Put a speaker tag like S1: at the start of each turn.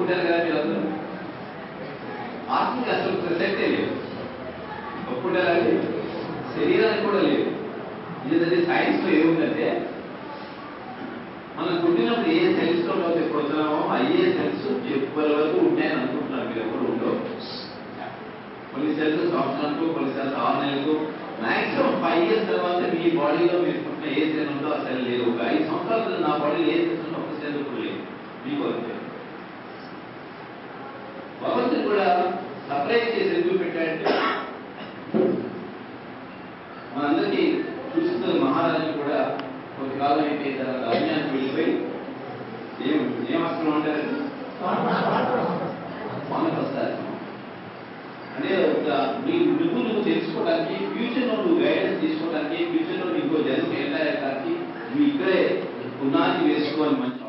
S1: పుట్టారు కదా మీరు అందరూ. ఆత్మకి అసలు ప్రసక్తే లేదు. పుట్టాలి శరీరానికి కూడా లేదు. ఇది సైన్స్ లో ఏముందంటే మనం పుట్టినప్పుడు ఏ సెల్స్ లో పొందుతున్నామో అయ్యే సెల్స్ ఎప్పటి వరకు ఉంటాయని అనుకుంటున్నారు. మీరు ఎప్పుడు ఉండవు. కొన్ని సెల్స్ సంవత్సరాలకు, కొన్ని సెల్స్ 6 నెలలకు, మాక్సిమం 5 years తర్వాత మీ బాడీలో మీరు పుట్టిన ఏ సెల్ ఉందో ఆ సెల్ లేదు. ఒక 5 సంవత్సరాలు నా బాడీలో ఏ సెల్స్ ఉందో ఒక సెల్ ఇప్పుడు లేదు. మీకు అంతే. భగవంతుడు కూడా సపరేట్ చేసి ఎందుకు పెట్టాడంటే మనందరికీ చూస్తున్న మహారాజు కూడా కొంతకాలం అయిపోయిన తర్వాత అజ్ఞానికి వెళ్ళిపోయి ఏమస్త్రం అంటారు వానప్రస్థాశ్రమం అంటే నువ్వు తెలుసుకోవడానికి, ఫ్యూచర్ లో నువ్వు గైడెన్స్ తీసుకోవడానికి, ఫ్యూచర్ లో నీకు జన్మ వెళ్ళడానికి నువ్వు ఇక్కడే పునాది వేసుకోవాలి. మంచి